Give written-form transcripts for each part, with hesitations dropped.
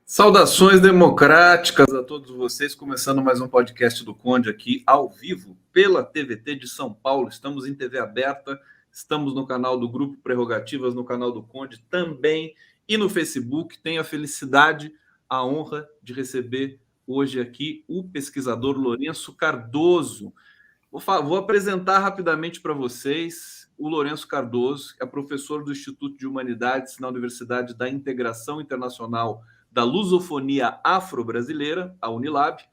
Saudações democráticas a todos vocês, começando mais um podcast do Conde aqui ao vivo pela TVT de São Paulo. Estamos em TV aberta, estamos no canal do Grupo Prerrogativas, no canal do Conde também e no Facebook. Tenho a felicidade, a honra de receber hoje aqui o pesquisador Lourenço Cardoso. Vou apresentar rapidamente para vocês o Lourenço Cardoso, é professor do Instituto de Humanidades na Universidade da Integração Internacional da Lusofonia Afro-Brasileira, a Unilab,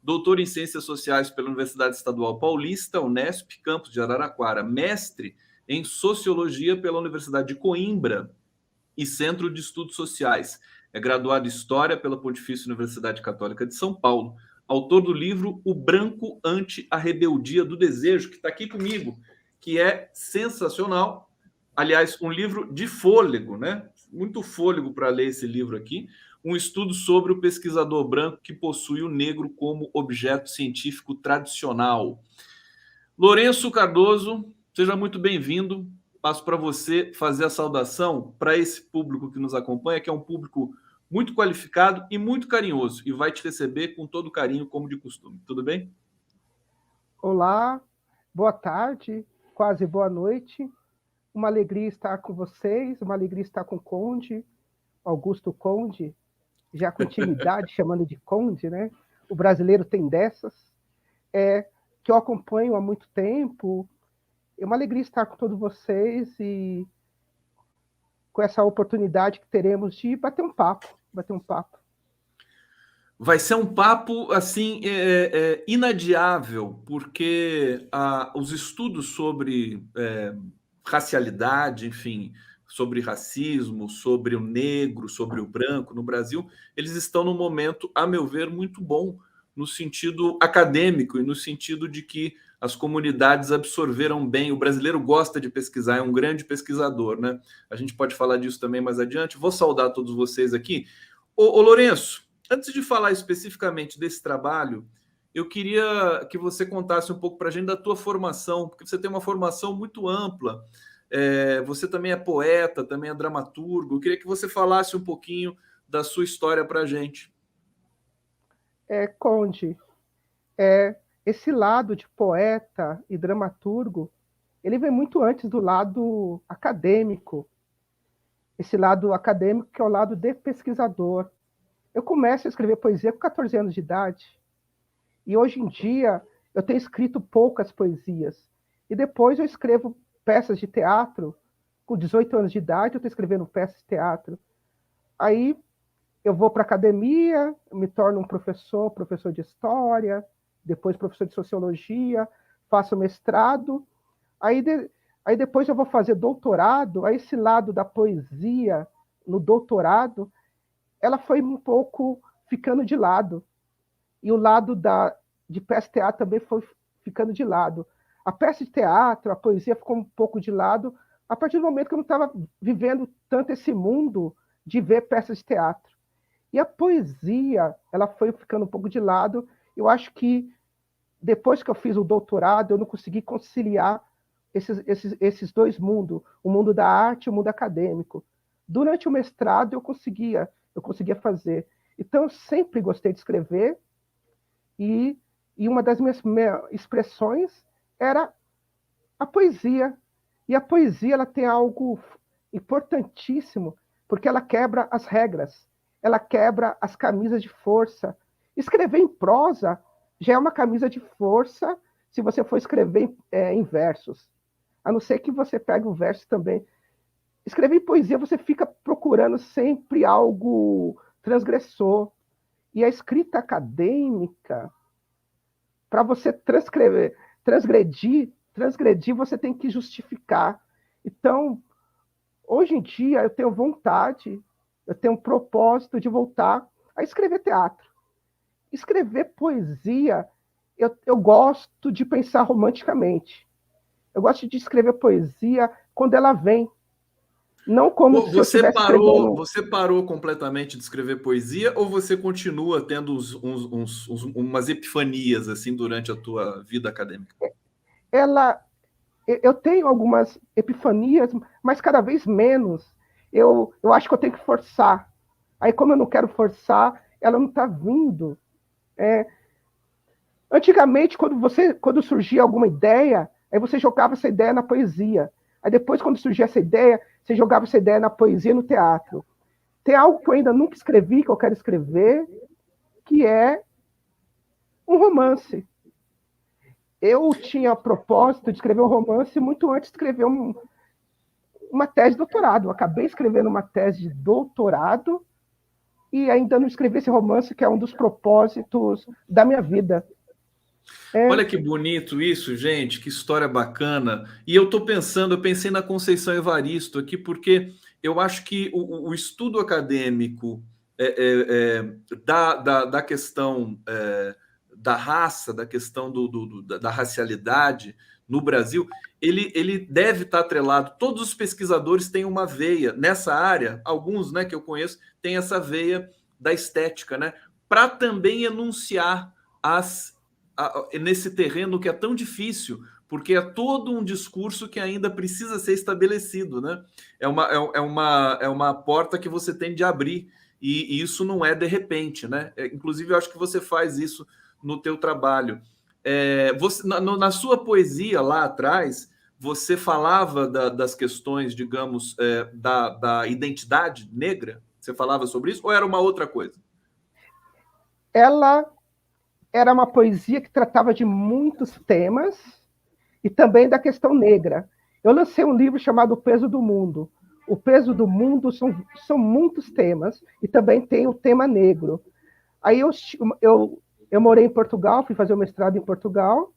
doutor em Ciências Sociais pela Universidade Estadual Paulista, Unesp, campus de Araraquara, mestre em Sociologia pela Universidade de Coimbra e Centro de Estudos Sociais. É graduado em História pela Pontifícia Universidade Católica de São Paulo, autor do livro O Branco ante a Rebeldia do Desejo, que está aqui comigo, que é sensacional. Aliás, um livro de fôlego, né? Muito fôlego para ler esse livro aqui. Um estudo sobre o pesquisador branco que possui o negro como objeto científico tradicional. Lourenço Cardoso, seja muito bem-vindo. Passo para você fazer a saudação para esse público que nos acompanha, que é um público muito qualificado e muito carinhoso, e vai te receber com todo carinho, como de costume. Tudo bem? Olá, boa tarde, quase boa noite. Uma alegria estar com vocês, uma alegria estar com o Conde, Augusto Conde, já com intimidade, chamando de Conde, né? O brasileiro tem dessas, que eu acompanho há muito tempo. É uma alegria estar com todos vocês e com essa oportunidade que teremos de bater um papo. Vai ser um papo assim inadiável, porque os estudos sobre racialidade, enfim, sobre racismo, sobre o negro, sobre o branco no Brasil, eles estão num momento, a meu ver, muito bom no sentido acadêmico e no sentido de que as comunidades absorveram bem. O brasileiro gosta de pesquisar, é um grande pesquisador, né? A gente pode falar disso também mais adiante. Vou saudar todos vocês aqui. Ô Lourenço, antes de falar especificamente desse trabalho, eu queria que você contasse um pouco para a gente da tua formação, porque você tem uma formação muito ampla. Você também é poeta, também é dramaturgo. Eu queria que você falasse um pouquinho da sua história para a gente. Conde, esse lado de poeta e dramaturgo, ele vem muito antes do lado acadêmico. Esse lado acadêmico que é o lado de pesquisador. Eu começo a escrever poesia com 14 anos de idade. E hoje em dia eu tenho escrito poucas poesias. E depois eu escrevo peças de teatro. Com 18 anos de idade eu estou escrevendo peças de teatro. Aí eu vou para a academia, me torno um professor de história, depois professor de sociologia, faço mestrado. Aí depois eu vou fazer doutorado. Aí esse lado da poesia no doutorado, ela foi um pouco ficando de lado. E o lado de peça de teatro também foi ficando de lado. A peça de teatro, a poesia ficou um pouco de lado a partir do momento que eu não estava vivendo tanto esse mundo de ver peças de teatro. E a poesia, ela foi ficando um pouco de lado. Eu acho que depois que eu fiz o doutorado, eu não consegui conciliar esses dois mundos, o mundo da arte e o mundo acadêmico. Durante o mestrado eu conseguia fazer. Então eu sempre gostei de escrever e uma das minhas expressões era a poesia. E a poesia ela tem algo importantíssimo, porque ela quebra as regras, ela quebra as camisas de força. Escrever em prosa já é uma camisa de força se você for escrever em versos. A não ser que você pegue um verso também. Escrever em poesia, você fica procurando sempre algo transgressor. E a escrita acadêmica, para você transgredir, você tem que justificar. Então, hoje em dia, eu tenho vontade, eu tenho um propósito de voltar a escrever teatro. Escrever poesia, eu gosto de pensar romanticamente. Eu gosto de escrever poesia quando ela vem. Não como se eu estivesse escrevendo... Você parou completamente de escrever poesia ou você continua tendo umas epifanias assim durante a tua vida acadêmica? Eu tenho algumas epifanias, mas cada vez menos. Eu acho que eu tenho que forçar Aí, como eu não quero forçar, ela não está vindo. Antigamente, quando surgia alguma ideia, aí você jogava essa ideia na poesia. Aí depois, quando surgia essa ideia, você jogava essa ideia na poesia e no teatro. Tem algo que eu ainda nunca escrevi, que eu quero escrever, que é um romance. Eu tinha propósito de escrever um romance muito antes de escrever uma tese de doutorado. Eu acabei escrevendo uma tese de doutorado e ainda não escrevi esse romance, que é um dos propósitos da minha vida. Olha que bonito isso, gente, que história bacana. E eu pensei na Conceição Evaristo aqui, porque eu acho que o estudo acadêmico da questão da raça, da questão da racialidade no Brasil, ele deve estar atrelado. Todos os pesquisadores têm uma veia nessa área, alguns, né, que eu conheço, têm essa veia da estética, né, para também enunciar nesse terreno que é tão difícil, porque é todo um discurso que ainda precisa ser estabelecido, né? É uma porta que você tem de abrir, e isso não é de repente, né? Inclusive, eu acho que você faz isso no teu trabalho. Na sua poesia lá atrás, você falava das questões, digamos, da identidade negra? Você falava sobre isso ou era uma outra coisa? Ela era uma poesia que tratava de muitos temas e também da questão negra. Eu lancei um livro chamado O Peso do Mundo. O peso do mundo são muitos temas e também tem o tema negro. Aí eu morei em Portugal, fui fazer o mestrado em Portugal,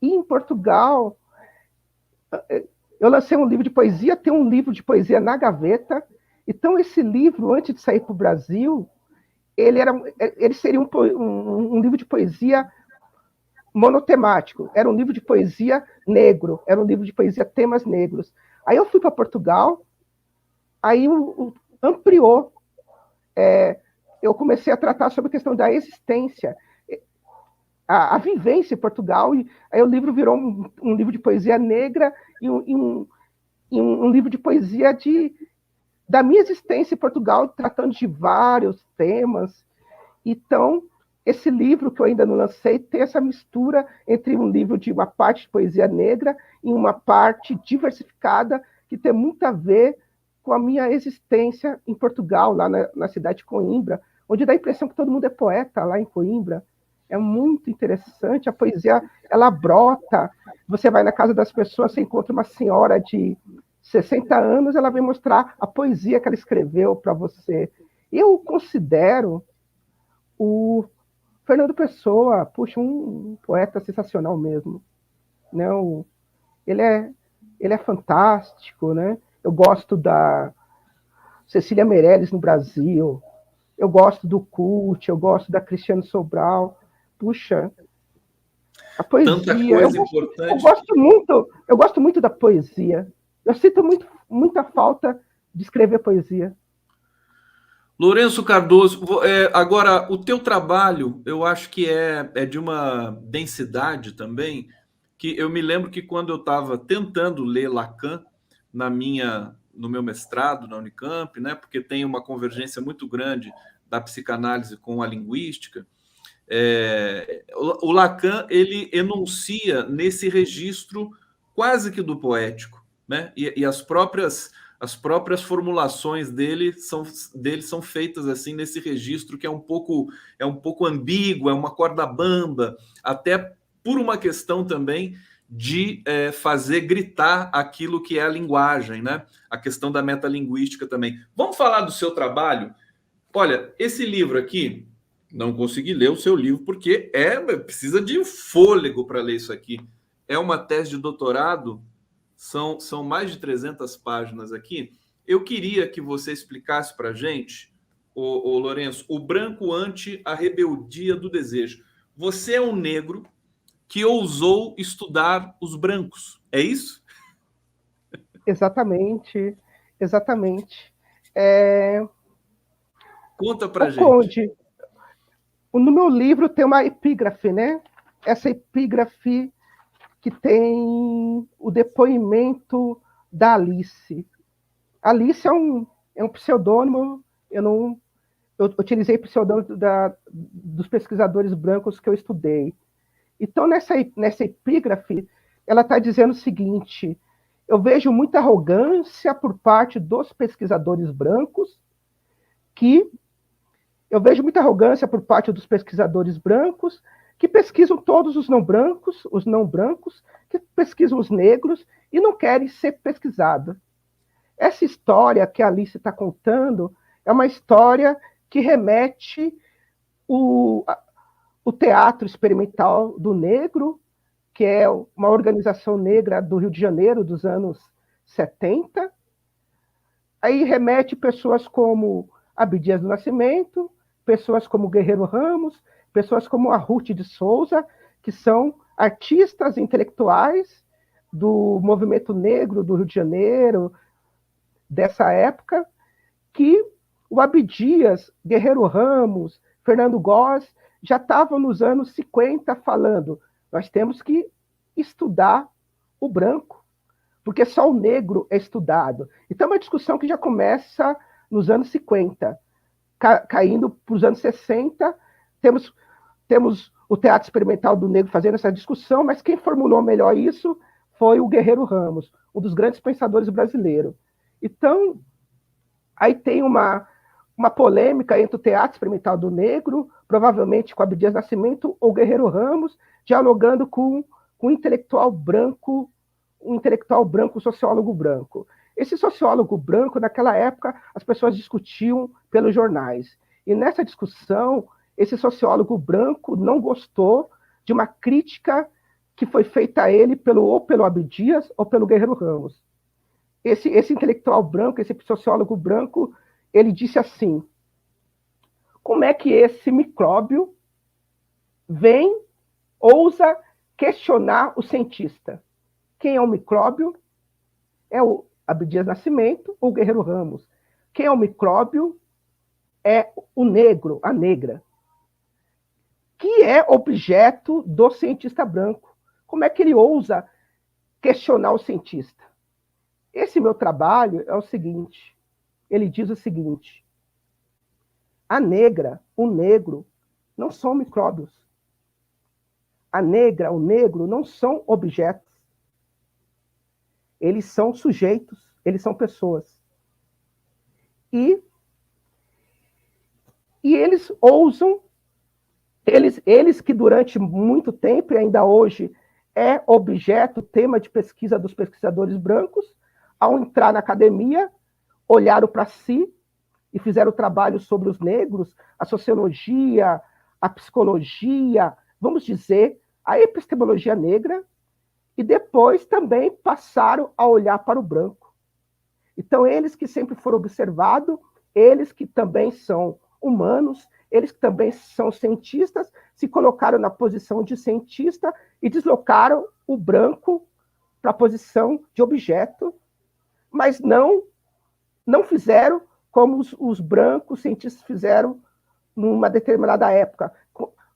e em Portugal eu lancei um livro de poesia, tem um livro de poesia na gaveta. Então, esse livro, antes de sair para o Brasil, ele seria um livro de poesia monotemático, era um livro de poesia negro, era um livro de poesia temas negros. Aí eu fui para Portugal, aí ampliou. Eu comecei a tratar sobre a questão da existência, a vivência em Portugal, e aí o livro virou um livro de poesia negra e um livro de poesia da minha existência em Portugal, tratando de vários temas. Então, esse livro que eu ainda não lancei tem essa mistura entre um livro de uma parte de poesia negra e uma parte diversificada que tem muito a ver com a minha existência em Portugal, lá na cidade de Coimbra, onde dá a impressão que todo mundo é poeta lá em Coimbra. É muito interessante, a poesia, ela brota, você vai na casa das pessoas, você encontra uma senhora de 60 anos, ela vem mostrar a poesia que ela escreveu para você. Eu considero o Fernando Pessoa, puxa, um poeta sensacional mesmo. Né? Ele é fantástico, né? Eu gosto da Cecília Meirelles no Brasil, eu gosto do Cult, eu gosto da Cristiane Sobral. Puxa, a Tanta poesia, coisa importante. eu gosto muito da poesia. Eu sinto muita falta de escrever poesia. Lourenço Cardoso, agora o teu trabalho, eu acho que é de uma densidade também, que eu me lembro que quando eu estava tentando ler Lacan no meu mestrado na Unicamp, né, porque tem uma convergência muito grande da psicanálise com a linguística, o Lacan ele enuncia nesse registro quase que do poético, né, e as próprias formulações dele são feitas assim nesse registro que é um pouco ambíguo, é uma corda bamba, até por uma questão também de fazer gritar aquilo que é a linguagem, né? A questão da metalinguística também. Vamos falar do seu trabalho? Olha, esse livro aqui, não consegui ler o seu livro porque precisa de fôlego para ler isso aqui. É uma tese de doutorado. São mais de 300 páginas aqui. Eu queria que você explicasse para a gente, o Lourenço, o branco ante a rebeldia do desejo. Você é um negro que ousou estudar os brancos, é isso? Exatamente, exatamente. Conta para a O gente. Conde, no meu livro tem uma epígrafe, né? Essa epígrafe que tem o depoimento da Alice. Alice é um pseudônimo, eu eu utilizei pseudônimo dos pesquisadores brancos que eu estudei. Então, nessa epígrafe, ela está dizendo o seguinte: eu vejo muita arrogância por parte dos pesquisadores brancos, que pesquisam todos os não brancos, que pesquisam os negros e não querem ser pesquisados. Essa história que a Alice está contando é uma história que remete o Teatro Experimental do Negro, que é uma organização negra do Rio de Janeiro dos anos 70. Aí remete pessoas como Abdias do Nascimento, pessoas como Guerreiro Ramos, pessoas como a Ruth de Souza, que são artistas intelectuais do movimento negro do Rio de Janeiro, dessa época, que o Abdias, Guerreiro Ramos, Fernando Góes, já estavam nos anos 50 falando: nós temos que estudar o branco, porque só o negro é estudado. Então, é uma discussão que já começa nos anos 50, caindo para os anos 60, temos o Teatro Experimental do Negro fazendo essa discussão, mas quem formulou melhor isso foi o Guerreiro Ramos, um dos grandes pensadores brasileiros. Então, aí tem uma polêmica entre o Teatro Experimental do Negro, provavelmente com Abdias Nascimento ou Guerreiro Ramos, dialogando com um intelectual branco, sociólogo branco. Esse sociólogo branco, naquela época, as pessoas discutiam pelos jornais. E nessa discussão, esse sociólogo branco não gostou de uma crítica que foi feita a ele ou pelo Abdias ou pelo Guerreiro Ramos. Esse intelectual branco, esse sociólogo branco, ele disse assim: como é que esse micróbio ousa questionar o cientista? Quem é o micróbio? É o Abdias Nascimento ou o Guerreiro Ramos? Quem é o micróbio? É o negro, a negra, que é objeto do cientista branco. Como é que ele ousa questionar o cientista? Esse meu trabalho é o seguinte: ele diz o seguinte: a negra, o negro, não são micróbios. A negra, o negro, não são objetos. Eles são sujeitos, eles são pessoas. E eles ousam, eles que durante muito tempo, e ainda hoje, é objeto, tema de pesquisa dos pesquisadores brancos, ao entrar na academia, olharam para si e fizeram trabalho sobre os negros, a sociologia, a psicologia, vamos dizer, a epistemologia negra, e depois também passaram a olhar para o branco. Então, eles que sempre foram observados, eles que também são humanos, eles que também são cientistas, se colocaram na posição de cientista e deslocaram o branco para a posição de objeto, mas não fizeram como os brancos cientistas fizeram numa determinada época.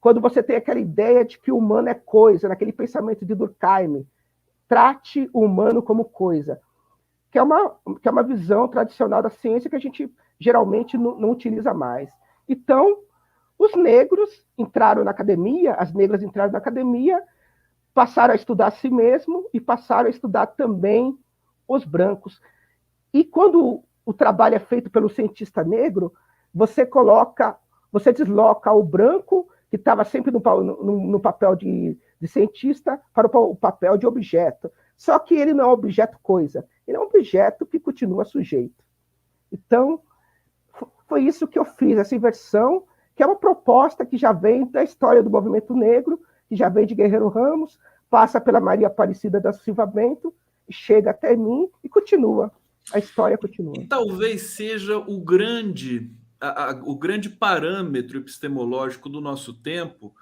Quando você tem aquela ideia de que o humano é coisa, naquele pensamento de Durkheim, trate o humano como coisa, que é uma visão tradicional da ciência que a gente geralmente não utiliza mais. Então, os negros entraram na academia, as negras entraram na academia, passaram a estudar a si mesmo e passaram a estudar também os brancos. E quando o trabalho é feito pelo cientista negro, você desloca o branco, que estava sempre no papel de cientista, para o papel de objeto. Só que ele não é um objeto coisa, ele é um objeto que continua sujeito. Então, foi isso que eu fiz, essa inversão, que é uma proposta que já vem da história do movimento negro, que já vem de Guerreiro Ramos, passa pela Maria Aparecida da Silva Bento, chega até mim e continua. A história continua. E talvez seja o grande parâmetro epistemológico do nosso tempo,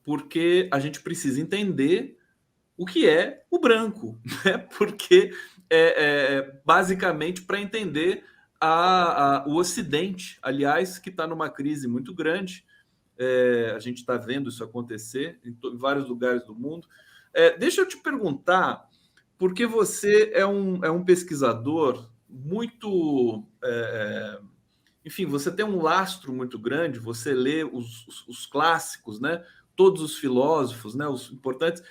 porque a gente precisa entender o que é o branco, né? Porque basicamente para entender o Ocidente, aliás, que está numa crise muito grande. A gente está vendo isso acontecer em vários lugares do mundo. Deixa eu te perguntar, porque você é um pesquisador muito enfim, você tem um lastro muito grande, você lê os clássicos, né? Todos os filósofos, né? Os importantes.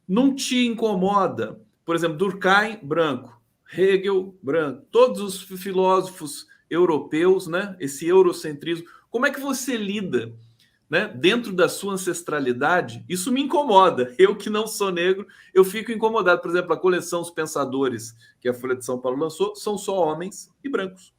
Não te incomoda, por exemplo, Durkheim, branco, Hegel, branco, todos os filósofos europeus, né? Esse eurocentrismo. Como é que você lida, né? Dentro da sua ancestralidade? Isso me incomoda. Eu que não sou negro, eu fico incomodado. Por exemplo, a coleção Os Pensadores, que a Folha de São Paulo lançou, são só homens e brancos.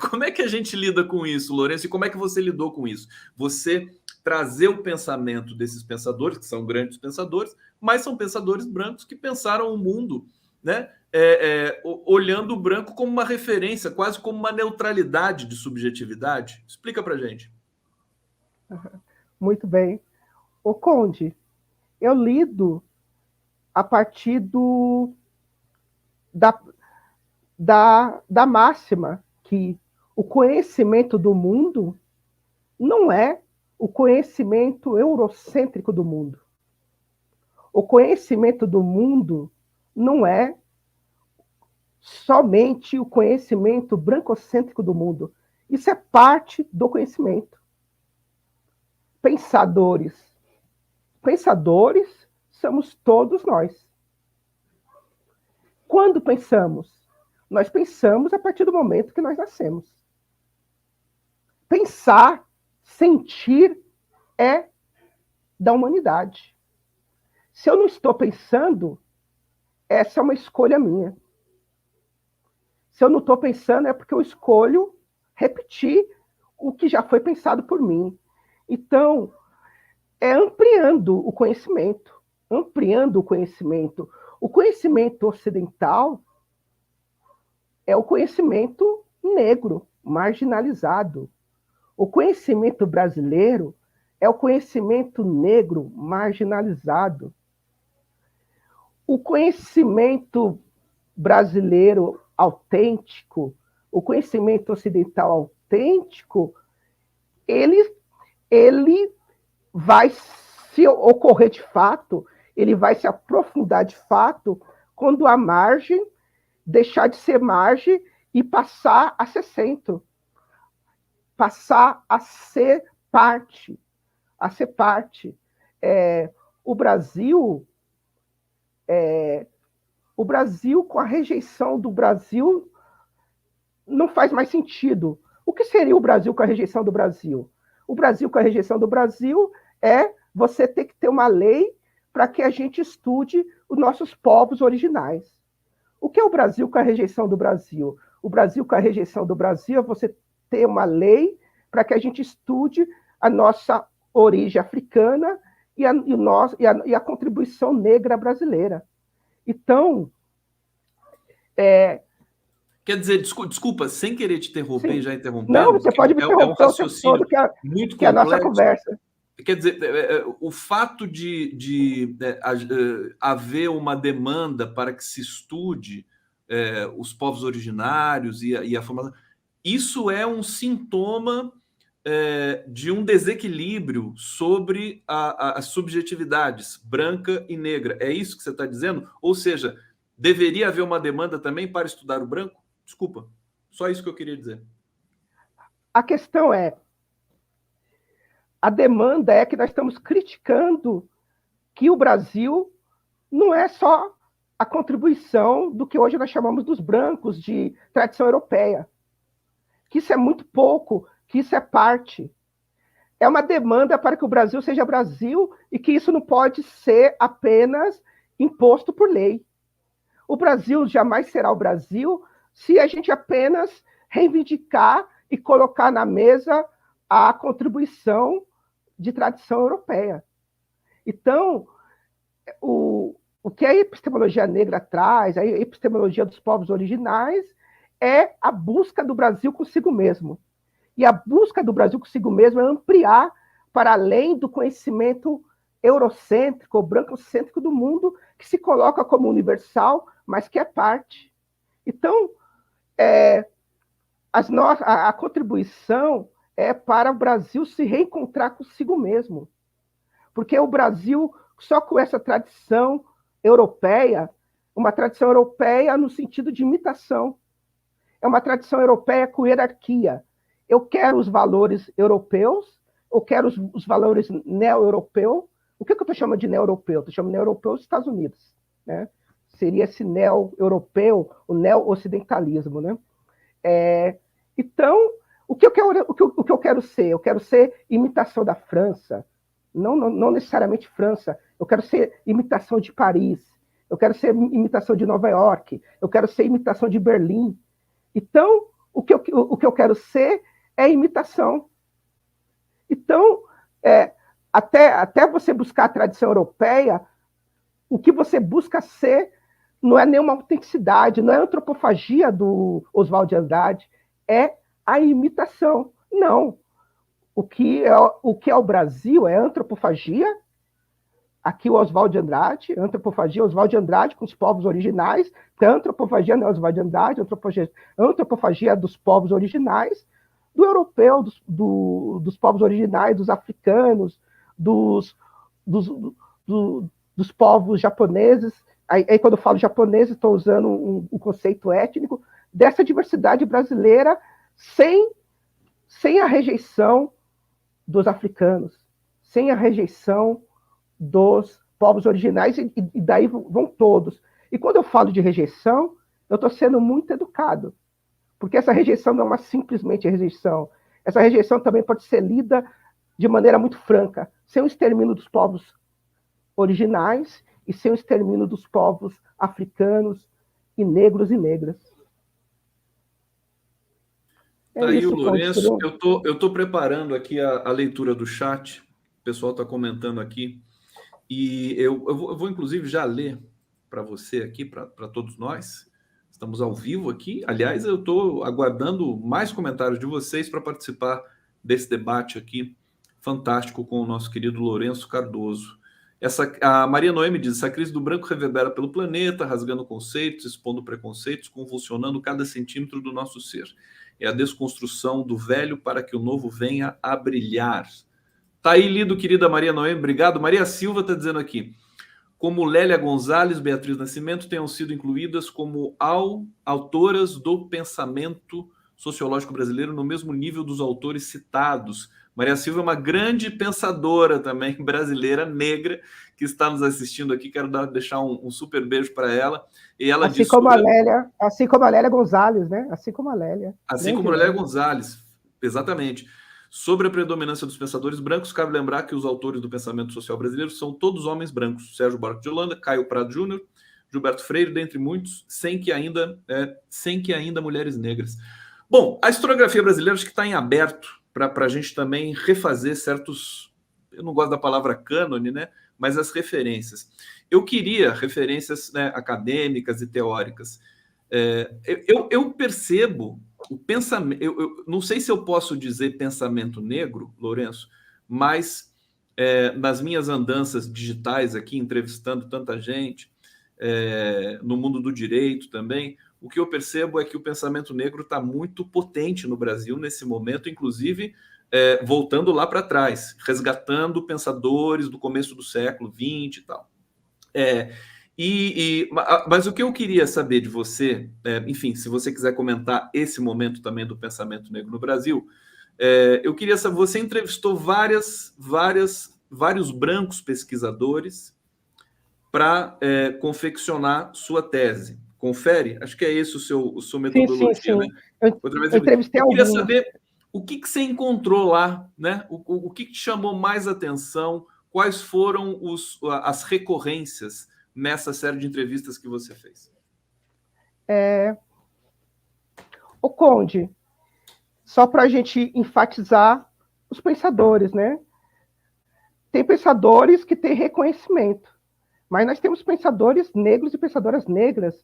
Como é que a gente lida com isso, Lourenço? E como é que você lidou com isso? Você trazer o pensamento desses pensadores, que são grandes pensadores, mas são pensadores brancos que pensaram o mundo, né? Olhando o branco como uma referência, quase como uma neutralidade de subjetividade. Explica para gente. Muito bem. Ô, Conde, eu lido a partir da máxima que o conhecimento do mundo não é o conhecimento eurocêntrico do mundo. O conhecimento do mundo não é somente o conhecimento brancocêntrico do mundo. Isso é parte do conhecimento. Pensadores somos todos nós. Quando pensamos? Nós pensamos a partir do momento que nós nascemos. Pensar, sentir é da humanidade. Se eu não estou pensando, essa é uma escolha minha. Se eu não estou pensando, é porque eu escolho repetir o que já foi pensado por mim. Então, é ampliando o conhecimento. Ampliando o conhecimento. O conhecimento ocidental é o conhecimento negro, marginalizado. O conhecimento brasileiro é o conhecimento negro, marginalizado. O conhecimento brasileiro autêntico, o conhecimento ocidental autêntico, ele vai se ocorrer de fato, ele vai se aprofundar de fato quando a margem deixar de ser margem e passar a ser centro, passar a ser parte, o Brasil, com a rejeição do Brasil, não faz mais sentido. O que seria o Brasil com a rejeição do Brasil? O Brasil com a rejeição do Brasil é você ter que ter uma lei para que a gente estude os nossos povos originais. O que é o Brasil com a rejeição do Brasil? O Brasil com a rejeição do Brasil é você ter uma lei para que a gente estude a nossa origem africana e a contribuição negra brasileira. Então, quer dizer, desculpa, sem querer te interromper, sim. já interrompendo. Não, você pode me interromper um raciocínio muito complexo. É a nossa conversa. Quer dizer, o fato de haver uma demanda para que se estude os povos originários e a formação, isso é um sintoma de um desequilíbrio sobre as subjetividades branca e negra. É isso que você está dizendo? Ou seja, deveria haver uma demanda também para estudar o branco? Desculpa, só isso que eu queria dizer. A questão é, a demanda é que nós estamos criticando que o Brasil não é só a contribuição do que hoje nós chamamos dos brancos de tradição europeia. Que isso é muito pouco, que isso é parte. É uma demanda para que o Brasil seja Brasil e que isso não pode ser apenas imposto por lei. O Brasil jamais será o Brasil se a gente apenas reivindicar e colocar na mesa a contribuição de tradição europeia. Então, o que a epistemologia negra traz, a epistemologia dos povos originais, é a busca do Brasil consigo mesmo. E a busca do Brasil consigo mesmo é ampliar para além do conhecimento eurocêntrico ou brancocêntrico do mundo, que se coloca como universal, mas que é parte. Então, a contribuição é para o Brasil se reencontrar consigo mesmo. Porque o Brasil, só com essa tradição europeia, uma tradição europeia no sentido de imitação, é uma tradição europeia com hierarquia, eu quero os valores europeus, eu quero os valores neo-europeus. O que eu estou chamando de neo-europeu? Estou chamando de neo-europeu dos Estados Unidos, né? Seria esse neo-europeu, o neo-ocidentalismo, né? Então, o que eu quero ser? Eu quero ser imitação da França, não necessariamente França, eu quero ser imitação de Paris, eu quero ser imitação de Nova York, eu quero ser imitação de Berlim. Então, o que eu quero ser é imitação. Então, até você buscar a tradição europeia, o que você busca ser não é nenhuma autenticidade, não é a antropofagia do Oswald de Andrade, é a imitação. Não. O que é o Brasil é antropofagia. Aqui o Oswald de Andrade, antropofagia, Oswald de Andrade com os povos originais, antropofagia não é Oswald de Andrade, antropofagia dos povos originais, do europeu, dos povos originais, dos africanos, dos povos japoneses. Aí, quando eu falo japonês, estou usando um conceito étnico dessa diversidade brasileira sem a rejeição dos africanos, sem a rejeição dos povos originais, e daí vão todos. E quando eu falo de rejeição, eu estou sendo muito educado, porque essa rejeição não é simplesmente rejeição. Essa rejeição também pode ser lida de maneira muito franca, sem o extermínio dos povos originais e sem o extermínio dos povos africanos e negros e negras. Tá aí o Lourenço. Eu estou preparando aqui a leitura do chat. O pessoal está comentando aqui. E eu vou, inclusive, já ler para você aqui, para todos nós. Estamos ao vivo aqui. Aliás, eu estou aguardando mais comentários de vocês para participar desse debate aqui fantástico com o nosso querido Lourenço Cardoso. A Maria Noemi diz: essa crise do branco reverbera pelo planeta, rasgando conceitos, expondo preconceitos, convulsionando cada centímetro do nosso ser. É a desconstrução do velho para que o novo venha a brilhar. Tá aí lido, querida Maria Noemi, obrigado. Maria Silva está dizendo aqui: como Lélia Gonzalez, Beatriz Nascimento tenham sido incluídas como autoras do pensamento sociológico brasileiro no mesmo nível dos autores citados. Maria Silva é uma grande pensadora também brasileira, negra, que está nos assistindo aqui. Quero deixar um super beijo para ela. E ela assim como a Lélia Gonzalez, né? Assim como a Lélia. Assim como a Lélia Gonzalez, exatamente. Sobre a predominância dos pensadores brancos, cabe lembrar que os autores do pensamento social brasileiro são todos homens brancos. Sérgio Buarque de Holanda, Caio Prado Júnior, Gilberto Freire, dentre muitos, sem que ainda mulheres negras. Bom, a historiografia brasileira acho que está em aberto para a gente também refazer certos... Eu não gosto da palavra cânone, né? Mas as referências. Eu queria referências, né, acadêmicas e teóricas. Eu percebo o pensamento... Eu não sei se eu posso dizer pensamento negro, Lourenço, mas nas minhas andanças digitais aqui, entrevistando tanta gente, no mundo do direito também, o que eu percebo é que o pensamento negro está muito potente no Brasil nesse momento, inclusive voltando lá para trás, resgatando pensadores do começo do século XX e tal. Mas o que eu queria saber de você, enfim, se você quiser comentar esse momento também do pensamento negro no Brasil, eu queria saber, você entrevistou vários brancos pesquisadores para confeccionar sua tese. Confere? Acho que é esse a sua metodologia, sim. né? Eu entrevistei alguns. Eu queria saber o que você encontrou lá, né? O que te chamou mais atenção, quais foram as recorrências nessa série de entrevistas que você fez? O Conde, só para a gente enfatizar os pensadores, né? Tem pensadores que têm reconhecimento, mas nós temos pensadores negros e pensadoras negras.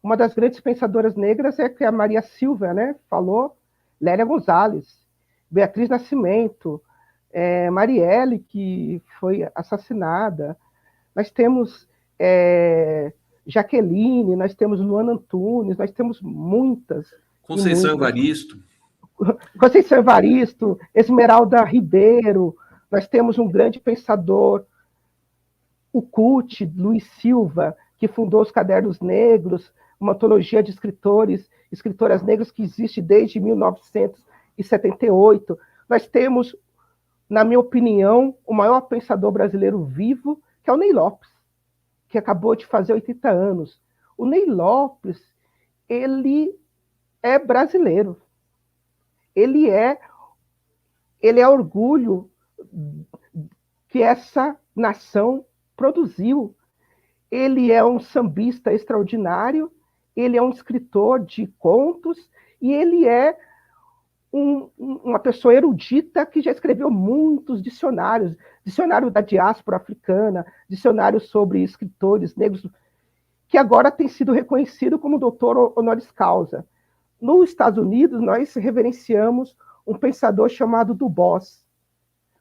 Uma das grandes pensadoras negras é que a Maria Silva, né, falou, Lélia Gonzalez, Beatriz Nascimento, Marielle, que foi assassinada. Nós temos Jaqueline, nós temos Luana Antunes, nós temos muitas. Conceição Evaristo. Conceição Evaristo, Esmeralda Ribeiro, nós temos um grande pensador, o CUT, Luiz Silva, que fundou os Cadernos Negros, uma antologia de escritoras negras que existe desde 1900 1978. Nós temos, na minha opinião, o maior pensador brasileiro vivo, que é o Ney Lopes, que acabou de fazer 80 anos. O Ney Lopes, ele é brasileiro. Ele é orgulho que essa nação produziu. Ele é um sambista extraordinário, ele é um escritor de contos e ele é uma pessoa erudita que já escreveu muitos dicionários, dicionário da diáspora africana, dicionário sobre escritores negros, que agora tem sido reconhecido como doutor honoris causa. Nos Estados Unidos, nós reverenciamos um pensador chamado Du Bois.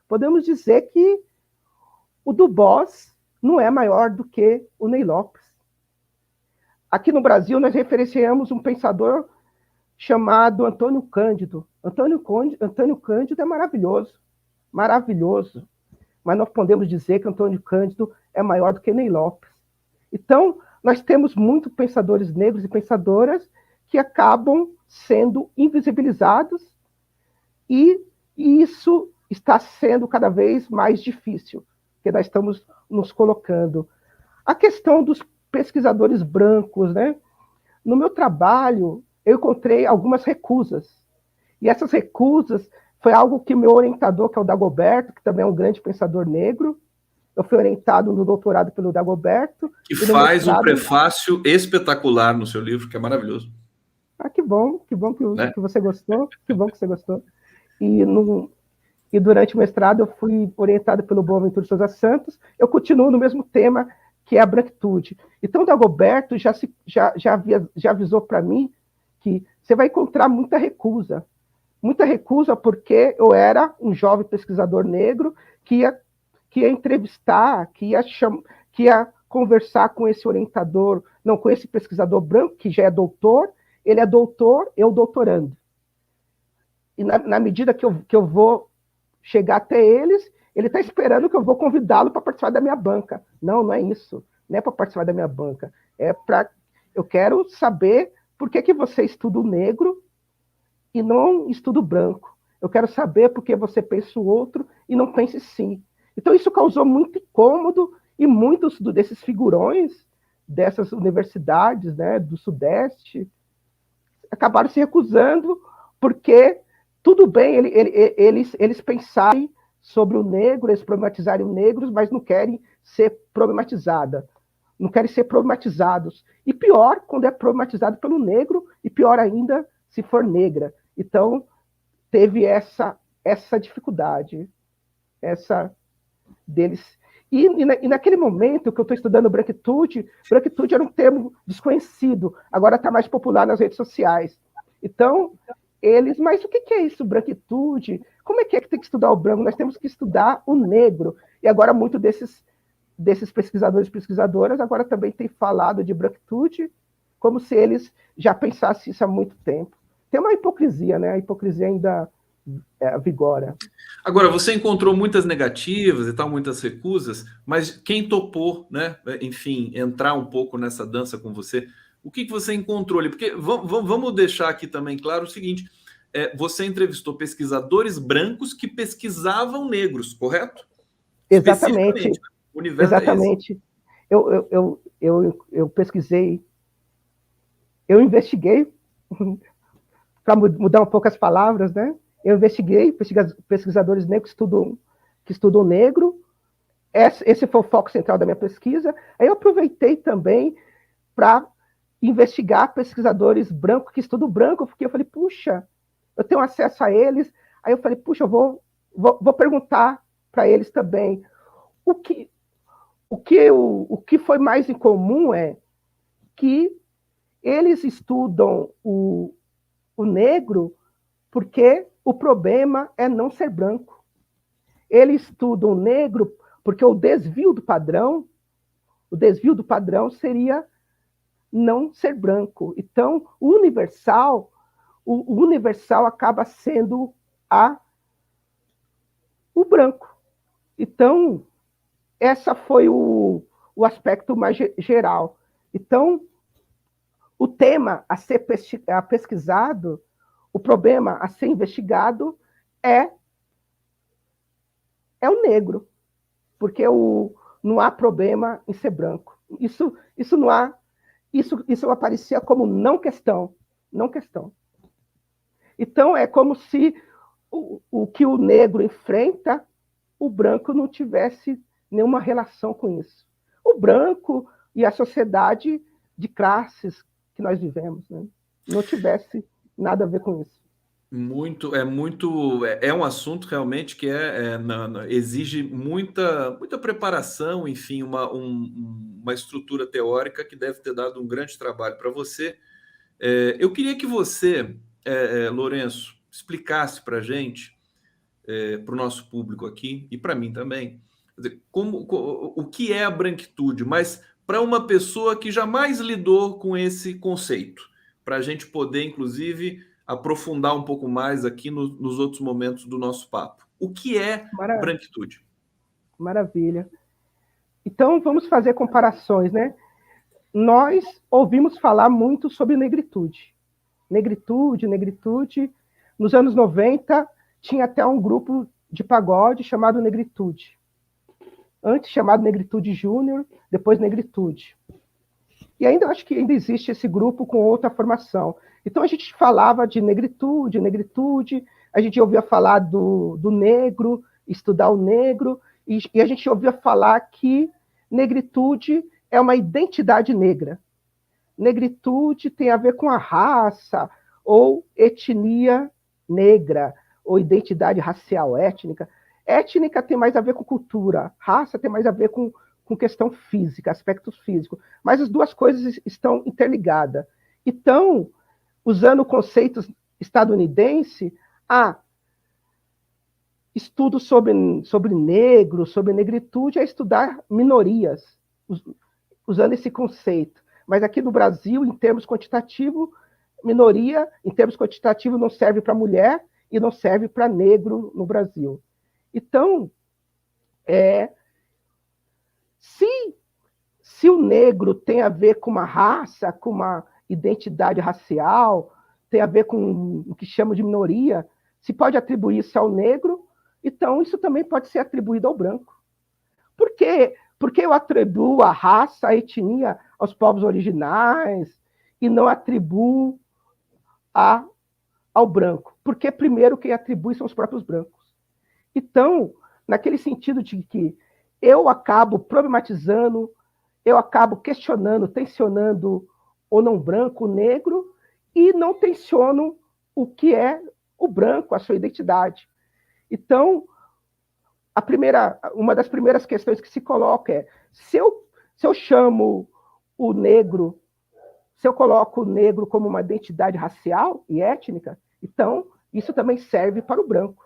Podemos dizer que o Du Bois não é maior do que o Ney Lopes. Aqui no Brasil, nós referenciamos um pensador chamado Antônio Cândido. Antônio Cândido é maravilhoso, maravilhoso. Mas nós podemos dizer que Antônio Cândido é maior do que Ney Lopes. Então, nós temos muitos pensadores negros e pensadoras que acabam sendo invisibilizados e isso está sendo cada vez mais difícil, porque nós estamos nos colocando. A questão dos pesquisadores brancos, né? No meu trabalho, eu encontrei algumas recusas. E essas recusas foi algo que meu orientador, que é o Dagoberto, que também é um grande pensador negro, eu fui orientado no doutorado pelo Dagoberto. Que faz um prefácio espetacular no seu livro, que é maravilhoso. Ah, que bom que você gostou, que bom que você gostou. E durante o mestrado eu fui orientado pelo Boaventura Souza Santos, eu continuo no mesmo tema, que é a branquitude. Então o Dagoberto já avisou para mim que você vai encontrar muita recusa porque eu era um jovem pesquisador negro que ia entrevistar, que ia conversar com esse orientador, não, com esse pesquisador branco, que já é doutor, ele é doutor, eu doutorando. E na medida que eu vou chegar até eles, ele está esperando que eu vou convidá-lo para participar da minha banca. Não é isso. Não é para participar da minha banca. Eu quero saber por que você estuda o negro e não estuda o branco. Eu quero saber por que você pensa o outro e não pensa em si. Então, isso causou muito incômodo e muitos desses figurões dessas universidades, né, do Sudeste acabaram se recusando porque tudo bem eles pensarem sobre o negro, eles problematizarem os negros, mas não querem ser problematizados. E pior, quando é problematizado pelo negro, e pior ainda, se for negra. Então, teve essa dificuldade, deles. E naquele momento que eu estou estudando branquitude era um termo desconhecido, agora está mais popular nas redes sociais. Então, mas o que é isso, branquitude? Como é que tem que estudar o branco? Nós temos que estudar o negro. E agora, muito desses pesquisadores e pesquisadoras agora também têm falado de branquitude, como se eles já pensassem isso há muito tempo. Tem uma hipocrisia, né? A hipocrisia ainda vigora. Agora, você encontrou muitas negativas e tal, muitas recusas, mas quem topou, né? Enfim, entrar um pouco nessa dança com você, o que você encontrou ali? Porque vamos deixar aqui também claro o seguinte: você entrevistou pesquisadores brancos que pesquisavam negros, correto? Exatamente. O universo exatamente. Eu pesquisei, eu investiguei, para mudar um pouco as palavras, né? Eu investiguei pesquisadores negros que estudam negro. Esse foi o foco central da minha pesquisa. Aí eu aproveitei também para investigar pesquisadores brancos que estudam branco, porque eu falei, puxa, eu tenho acesso a eles. Aí eu falei, puxa, eu vou perguntar para eles também. O que foi mais em comum é que eles estudam o negro porque o problema é não ser branco. Eles estudam o negro porque o desvio do padrão seria não ser branco. Então, o universal acaba sendo o branco. Então, essa foi o aspecto mais geral. Então, o tema a ser pesquisado, o problema a ser investigado é o negro, porque não há problema em ser branco. Isso não há, isso aparecia como não questão. Então, é como se o que o negro enfrenta, o branco não tivesse nenhuma relação com isso. O branco e a sociedade de classes que nós vivemos, né, não tivesse nada a ver com isso. É um assunto realmente que exige muita preparação, enfim, uma estrutura teórica que deve ter dado um grande trabalho para você. Eu queria que você, Lourenço, explicasse para a gente, para o nosso público aqui e para mim também, quer dizer, o que é a branquitude, mas para uma pessoa que jamais lidou com esse conceito, para a gente poder, inclusive, aprofundar um pouco mais aqui nos outros momentos do nosso papo. O que é branquitude? Maravilha. Então, vamos fazer comparações, né? Nós ouvimos falar muito sobre negritude. Negritude. Nos anos 90, tinha até um grupo de pagode chamado Negritude. Antes chamado Negritude Júnior, depois Negritude. E ainda acho que ainda existe esse grupo com outra formação. Então a gente falava de negritude, a gente ouvia falar do negro, estudar o negro, e a gente ouvia falar que negritude é uma identidade negra. Negritude tem a ver com a raça ou etnia negra, ou identidade racial, étnica. Étnica tem mais a ver com cultura, raça tem mais a ver com questão física, aspectos físicos. Mas as duas coisas estão interligadas. Então, usando conceitos estadunidenses, estudo sobre negro, sobre negritude, é estudar minorias, usando esse conceito. Mas aqui no Brasil, em termos quantitativos, minoria, em termos quantitativos, não serve para mulher e não serve para negro no Brasil. Então, se o negro tem a ver com uma raça, com uma identidade racial, tem a ver com o que chama de minoria, se pode atribuir isso ao negro, então isso também pode ser atribuído ao branco. Por quê? Porque eu atribuo a raça, a etnia aos povos originais e não atribuo ao branco? Porque primeiro quem atribui são os próprios brancos. Então, naquele sentido de que eu acabo problematizando, eu acabo questionando, tensionando o não branco, o negro, e não tensiono o que é o branco, a sua identidade. Então, uma das primeiras questões que se coloca é, se eu chamo o negro, se eu coloco o negro como uma identidade racial e étnica, então isso também serve para o branco.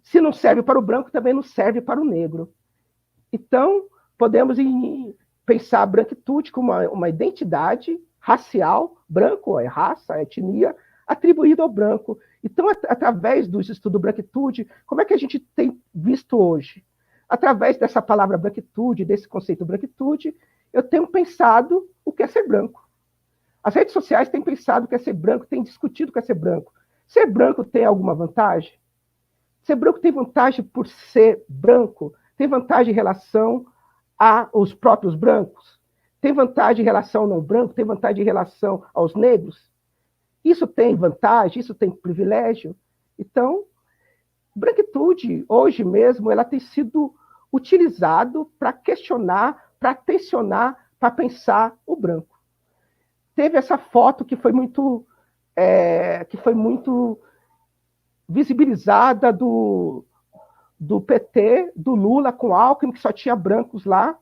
Se não serve para o branco, também não serve para o negro. Então, podemos pensar a branquitude como uma identidade racial, branco é raça, é etnia, atribuída ao branco. Então, através do estudo branquitude, como é que a gente tem visto hoje? Através dessa palavra branquitude, desse conceito branquitude, eu tenho pensado o que é ser branco. As redes sociais têm pensado o que é ser branco, têm discutido o que é ser branco. Ser branco tem alguma vantagem? Ser branco tem vantagem por ser branco? Tem vantagem em relação aos próprios brancos? Tem vantagem em relação ao não branco? Tem vantagem em relação aos negros? Isso tem vantagem? Isso tem privilégio? Então, branquitude, hoje mesmo, ela tem sido utilizado para questionar, para tensionar, para pensar o branco. Teve essa foto que foi muito visibilizada do PT, do Lula com Alckmin, que só tinha brancos lá,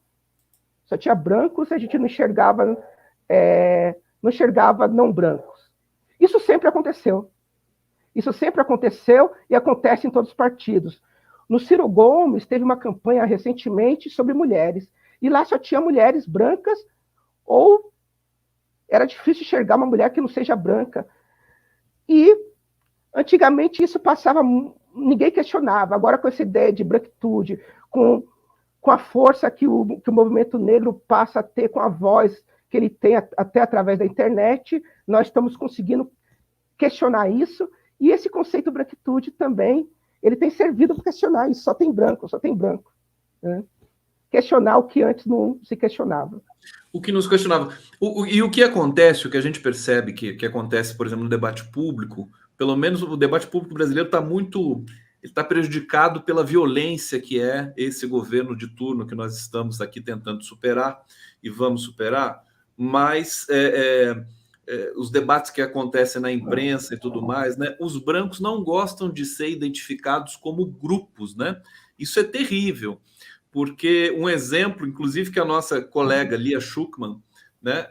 só tinha brancos, a gente não enxergava não brancos. Isso sempre aconteceu. Isso sempre aconteceu e acontece em todos os partidos. No Ciro Gomes, teve uma campanha recentemente sobre mulheres, e lá só tinha mulheres brancas, ou era difícil enxergar uma mulher que não seja branca. E antigamente isso passava, ninguém questionava. Agora, com essa ideia de branquitude, com a força que o movimento negro passa a ter, com a voz que ele tem até através da internet, nós estamos conseguindo questionar isso, e esse conceito branquitude também, ele tem servido para questionar isso, só tem branco, né? Questionar o que antes não se questionava. O que nos questionava. E o que acontece, o que a gente percebe que acontece, por exemplo, no debate público, pelo menos o debate público brasileiro está muito... Ele está prejudicado pela violência que é esse governo de turno que nós estamos aqui tentando superar e vamos superar, mas os debates que acontecem na imprensa e tudo mais, né? Os brancos não gostam de ser identificados como grupos, né? Isso é terrível, porque um exemplo, inclusive, que a nossa colega Lia Schuckmann, né,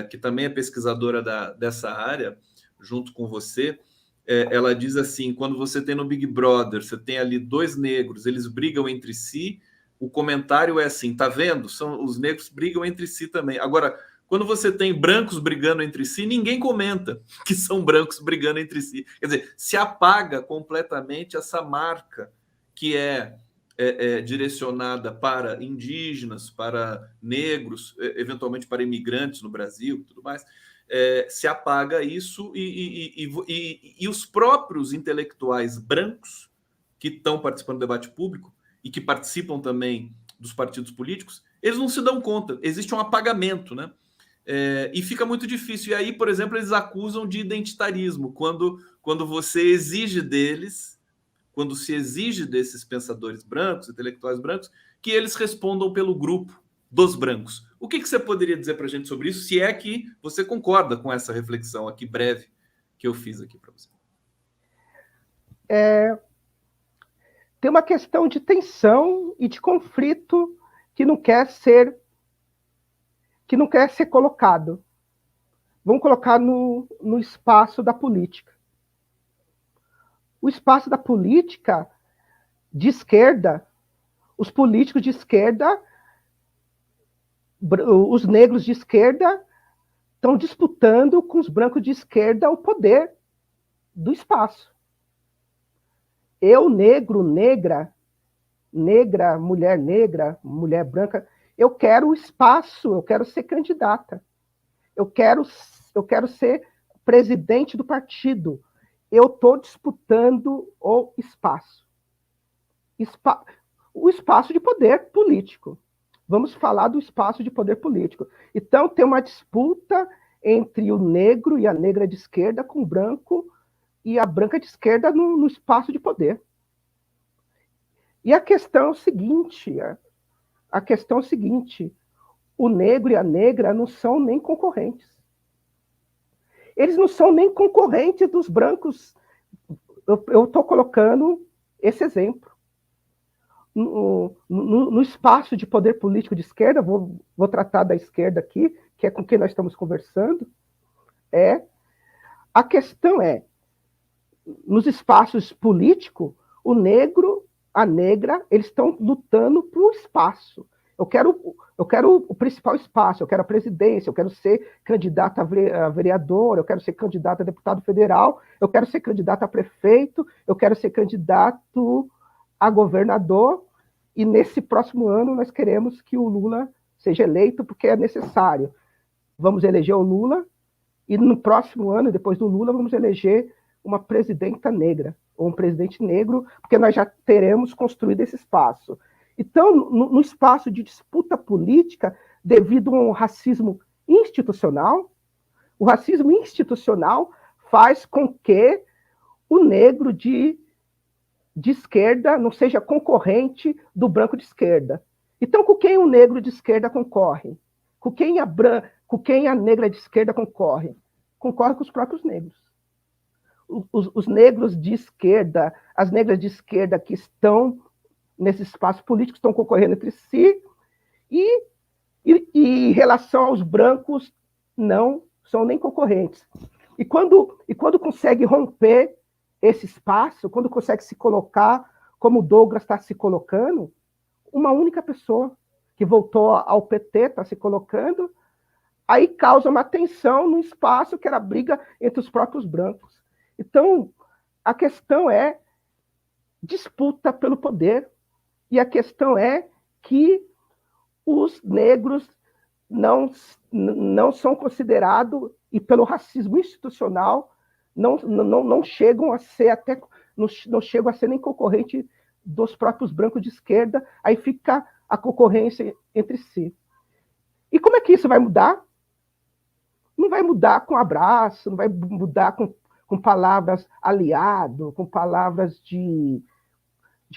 que também é pesquisadora dessa área, junto com você, ela diz assim: quando você tem no Big Brother, você tem ali dois negros, eles brigam entre si, o comentário é assim, tá vendo? Os negros brigam entre si também. Agora, quando você tem brancos brigando entre si, ninguém comenta que são brancos brigando entre si. Quer dizer, se apaga completamente essa marca que é direcionada para indígenas, para negros, eventualmente para imigrantes no Brasil e tudo mais. Se apaga isso e os próprios intelectuais brancos que estão participando do debate público e que participam também dos partidos políticos, eles não se dão conta. Existe um apagamento, né? E fica muito difícil. E aí, por exemplo, eles acusam de identitarismo quando você exige deles, quando se exige desses pensadores brancos, intelectuais brancos, que eles respondam pelo grupo dos brancos. O que você poderia dizer para a gente sobre isso, se é que você concorda com essa reflexão aqui breve que eu fiz aqui para você? Tem uma questão de tensão e de conflito que não quer ser colocado. Vamos colocar no espaço da política. O espaço da política de esquerda, os políticos de esquerda, os negros de esquerda, estão disputando com os brancos de esquerda o poder do espaço. Eu, negro, negra, mulher branca, eu quero o espaço, eu quero ser candidata. Eu quero ser presidente do partido. Eu estou disputando o espaço. O espaço de poder político. Vamos falar do espaço de poder político. Então, tem uma disputa entre o negro e a negra de esquerda com o branco e a branca de esquerda no espaço de poder. E a questão é o seguinte, o negro e a negra não são nem concorrentes. Eles não são nem concorrentes dos brancos. Eu estou colocando esse exemplo. No espaço de poder político de esquerda, vou tratar da esquerda aqui, que é com quem nós estamos conversando, a questão é, nos espaços políticos, o negro, a negra, eles estão lutando para o espaço. Eu quero o principal espaço, eu quero a presidência, eu quero ser candidato a vereador, eu quero ser candidato a deputado federal, eu quero ser candidato a prefeito, eu quero ser candidato a governador, e nesse próximo ano nós queremos que o Lula seja eleito, porque é necessário. Vamos eleger o Lula, e no próximo ano, depois do Lula, vamos eleger uma presidenta negra, ou um presidente negro, porque nós já teremos construído esse espaço. Então, no espaço de disputa política, devido a um racismo institucional, o racismo institucional faz com que o negro de esquerda não seja concorrente do branco de esquerda. Então, com quem o negro de esquerda concorre? Com quem a negra de esquerda concorre? Concorre com os próprios negros. Os negros de esquerda, as negras de esquerda que estão nesse espaço político, estão concorrendo entre si, e em relação aos brancos, não são nem concorrentes. E quando consegue romper esse espaço, quando consegue se colocar, como o Douglas está se colocando, uma única pessoa que voltou ao PT está se colocando, aí causa uma tensão no espaço que era a briga entre os próprios brancos. Então, a questão é disputa pelo poder, e a questão é que os negros não são considerados, e pelo racismo institucional, não chegam a ser até não chegam a ser nem concorrente dos próprios brancos de esquerda, aí fica a concorrência entre si. E como é que isso vai mudar? Não vai mudar com abraço, não vai mudar com palavras aliado, com palavras de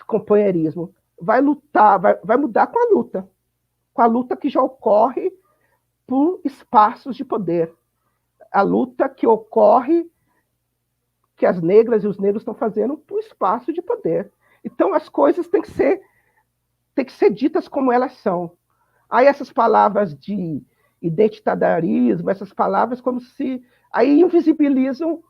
companheirismo. Vai mudar com a luta que já ocorre por espaços de poder. A luta que ocorre, que as negras e os negros estão fazendo por espaço de poder. Então, as coisas têm que ser ditas como elas são. Aí essas palavras de identitarismo, essas palavras como se... Aí invisibilizam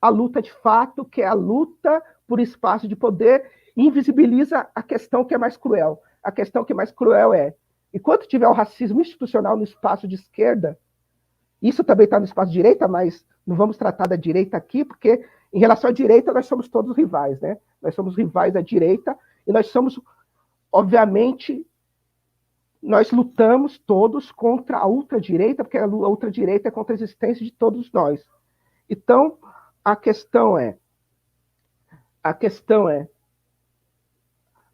a luta de fato, que é a luta por espaço de poder, e invisibiliza a questão que é mais cruel. A questão que é mais cruel é, enquanto tiver o racismo institucional no espaço de esquerda, isso também está no espaço de direita, mas não vamos tratar da direita aqui, porque em relação à direita nós somos todos rivais, né? Nós somos rivais da direita, e nós somos, obviamente, nós lutamos todos contra a ultradireita, porque a ultradireita é contra a existência de todos nós. Então, a questão é,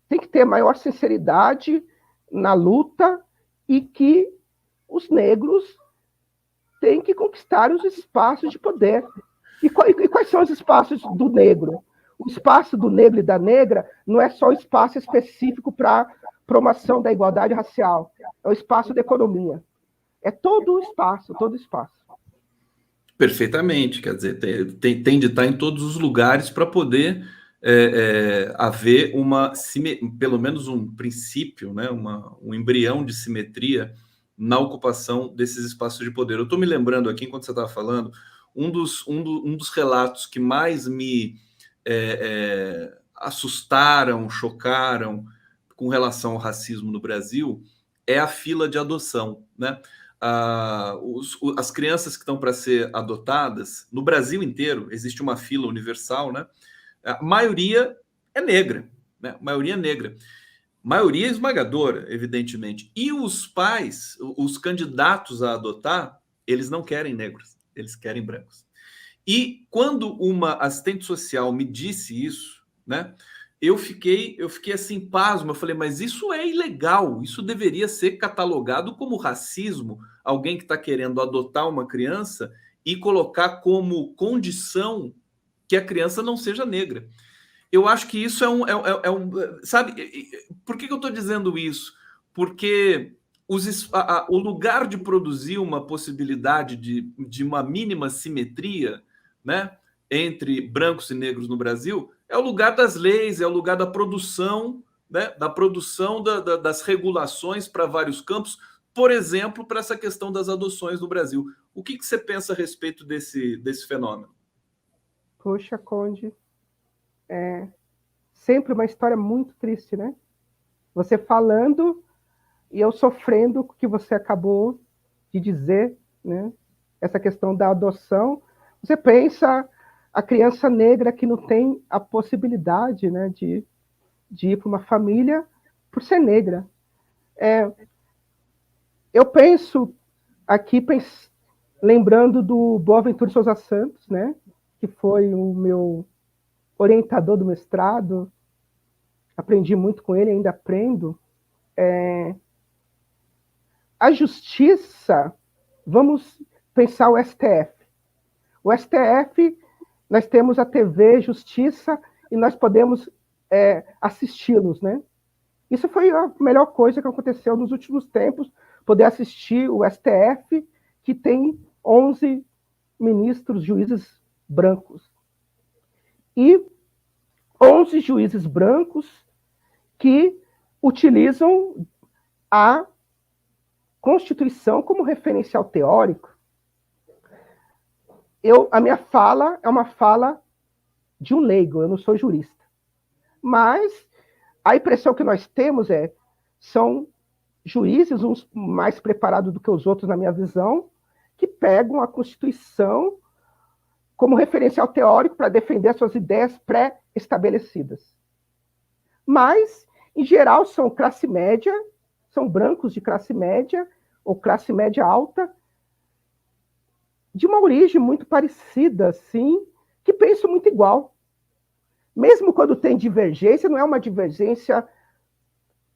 tem que ter maior sinceridade na luta e que os negros têm que conquistar os espaços de poder. E quais são os espaços do negro? O espaço do negro e da negra não é só um espaço específico para promoção da igualdade racial, é o espaço da economia. É todo o espaço, todo o espaço. Perfeitamente, quer dizer, tem de estar em todos os lugares para poder haver pelo menos um princípio, né, um embrião de simetria na ocupação desses espaços de poder. Eu estou me lembrando aqui, enquanto você estava falando, um dos relatos que mais me assustaram, chocaram com relação ao racismo no Brasil é a fila de adoção, né? As crianças que estão para ser adotadas, no Brasil inteiro, existe uma fila universal, né? A maioria é negra, né? A maioria é negra. Maioria esmagadora, evidentemente. E os pais, os candidatos a adotar, eles não querem negros, eles querem brancos. E quando uma assistente social me disse isso, né? Eu fiquei assim, pasmo. Eu falei, mas isso é ilegal, isso deveria ser catalogado como racismo. Alguém que está querendo adotar uma criança e colocar como condição que a criança não seja negra. Eu acho que isso sabe, por que eu estou dizendo isso? Porque o lugar de produzir uma possibilidade de uma mínima simetria, né, entre brancos e negros no Brasil é o lugar das leis, é o lugar da produção, né, das regulações para vários campos, por exemplo, para essa questão das adoções no Brasil. O que você pensa a respeito desse fenômeno? Poxa, Conde, é sempre uma história muito triste, né? Você falando e eu sofrendo o que você acabou de dizer, né? Essa questão da adoção. Você pensa a criança negra que não tem a possibilidade, né, de ir para uma família por ser negra. Eu penso aqui, lembrando do Boaventura Souza Santos, né, que foi o meu orientador do mestrado, aprendi muito com ele, ainda aprendo. A justiça, vamos pensar o STF. O STF, nós temos a TV Justiça e nós podemos assisti-los, né? Isso foi a melhor coisa que aconteceu nos últimos tempos, poder assistir o STF, que tem 11 ministros, juízes brancos. E 11 juízes brancos que utilizam a Constituição como referencial teórico. A minha fala é uma fala de um leigo, eu não sou jurista. Mas a impressão que nós temos são juízes, uns mais preparados do que os outros, na minha visão, que pegam a Constituição como referencial teórico para defender suas ideias pré-estabelecidas. Mas, em geral, são classe média, são brancos de classe média ou classe média alta, de uma origem muito parecida, assim, que pensam muito igual. Mesmo quando tem divergência, não é uma divergência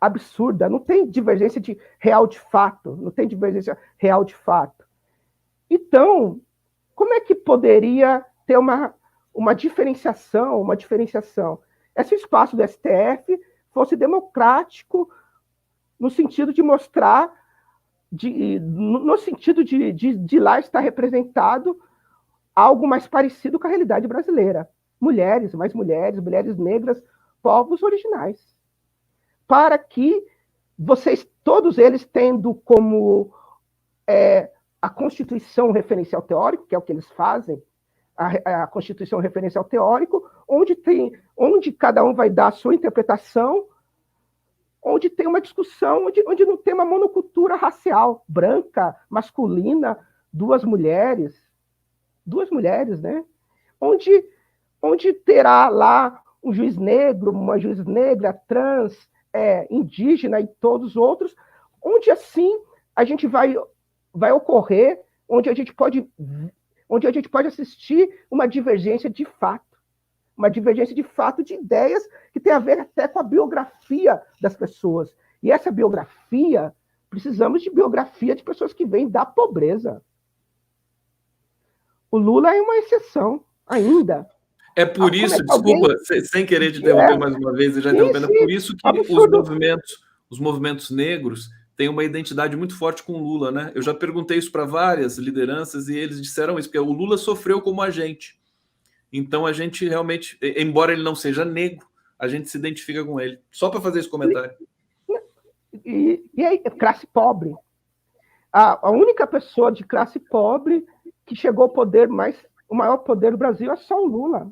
absurda, não tem divergência de real de fato, não tem divergência real de fato. Então, como é que poderia ter uma diferenciação, uma diferenciação? Esse espaço do STF fosse democrático no sentido de mostrar, no sentido de lá estar representado algo mais parecido com a realidade brasileira. Mulheres, mais mulheres, mulheres negras, povos originais. Para que vocês, todos eles tendo como a Constituição referencial teórico, que é o que eles fazem, a Constituição referencial teórico, onde cada um vai dar a sua interpretação, onde tem uma discussão, onde não tem uma monocultura racial, branca, masculina, duas mulheres, né? Onde terá lá um juiz negro, uma juiz negra, trans, indígena e todos os outros, onde assim a gente vai ocorrer, onde a gente pode assistir uma divergência de fato de ideias que tem a ver até com a biografia das pessoas. E essa biografia, precisamos de biografia de pessoas que vêm da pobreza. O Lula é uma exceção ainda. É por isso, desculpa, sem querer te interromper mais uma vez, já interrompendo, é por isso que os movimentos negros têm uma identidade muito forte com o Lula, né? Eu já perguntei isso para várias lideranças e eles disseram isso, porque o Lula sofreu como a gente. Então a gente realmente, embora ele não seja negro, a gente se identifica com ele. Só para fazer esse comentário. E aí, classe pobre. A única pessoa de classe pobre que chegou ao poder o maior poder do Brasil é só o Lula.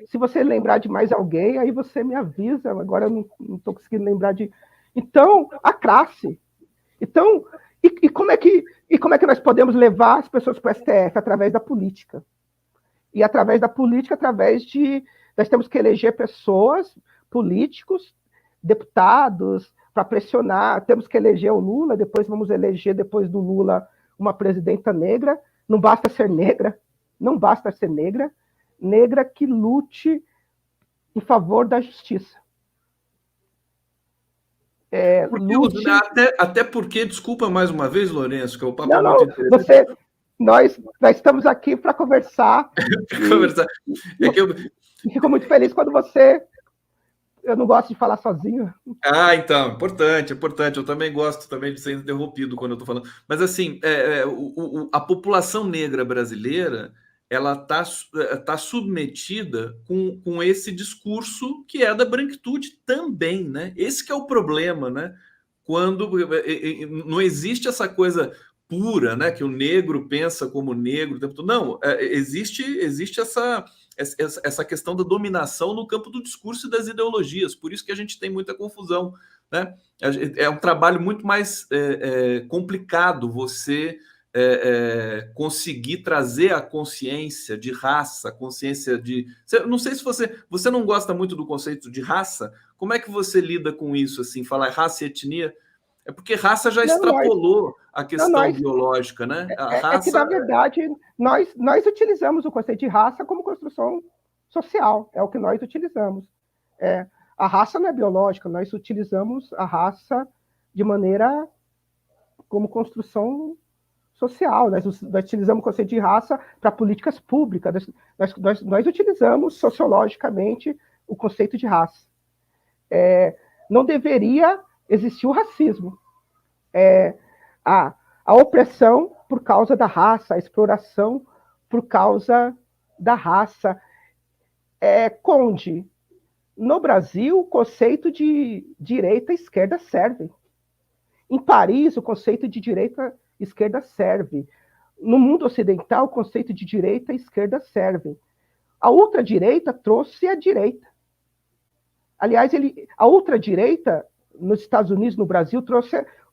Se você lembrar de mais alguém, aí você me avisa. Agora eu não estou conseguindo lembrar de. Então, a classe. Então, e como é que nós podemos levar as pessoas para o STF? Através da política. E através da política, nós temos que eleger pessoas, políticos, deputados, para pressionar. Temos que eleger o Lula, depois vamos eleger, depois do Lula, uma presidenta negra. Não basta ser negra, negra que lute em favor da justiça. Até porque, desculpa mais uma vez, Lourenço, que o papo é muito interessante. Nós estamos aqui para conversar. Eu fico muito feliz quando você... Eu não gosto de falar sozinho. Então, importante. Eu também gosto de ser interrompido quando eu estou falando. Mas, assim, a população negra brasileira, ela tá submetida com esse discurso que é da branquitude também, né? Esse que é o problema, né? Quando não existe essa coisa pura, né? Que o negro pensa como negro o tempo todo. Não, existe essa questão da dominação no campo do discurso e das ideologias. Por isso que a gente tem muita confusão, né? É um trabalho muito mais complicado você conseguir trazer a consciência de raça, consciência de... Não sei se você não gosta muito do conceito de raça. Como é que você lida com isso, assim, falar raça e etnia? É porque raça já extrapolou a questão biológica, né? É que, na verdade, nós utilizamos o conceito de raça como construção social. É o que nós utilizamos. A raça não é biológica, nós utilizamos a raça de maneira como construção social. Nós utilizamos o conceito de raça para políticas públicas. Nós utilizamos sociologicamente o conceito de raça. Não deveria existir o racismo. A opressão por causa da raça, a exploração por causa da raça. Conde, no Brasil, o conceito de direita e esquerda serve. Em Paris, o conceito de direita e esquerda serve. No mundo ocidental, o conceito de direita e esquerda serve. A ultradireita trouxe a direita. Aliás, a ultradireita, nos Estados Unidos, no Brasil,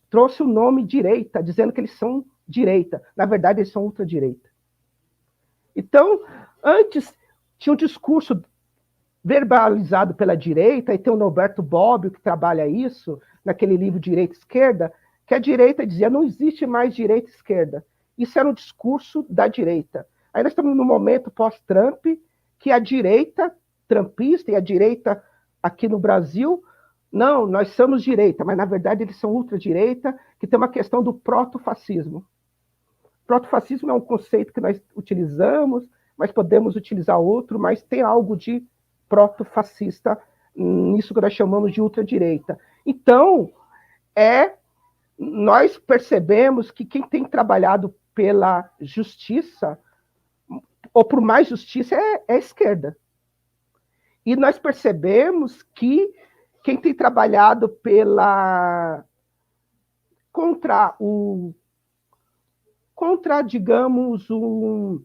trouxe o nome direita, dizendo que eles são direita. Na verdade, eles são ultradireita. Então, antes, tinha um discurso verbalizado pela direita, e tem o Norberto Bobbio, que trabalha isso, naquele livro Direita e Esquerda, que a direita dizia, não existe mais direita e esquerda, Isso era um discurso da direita. Aí nós estamos no momento pós-Trump, que a direita trumpista e a direita aqui no Brasil, não, nós somos direita, mas na verdade eles são ultradireita, que tem uma questão do protofascismo. Protofascismo é um conceito que nós utilizamos, mas podemos utilizar outro, mas tem algo de protofascista nisso que nós chamamos de ultradireita. Então, nós percebemos que quem tem trabalhado pela justiça, ou por mais justiça, é a esquerda. E nós percebemos que quem tem trabalhado contra, digamos, o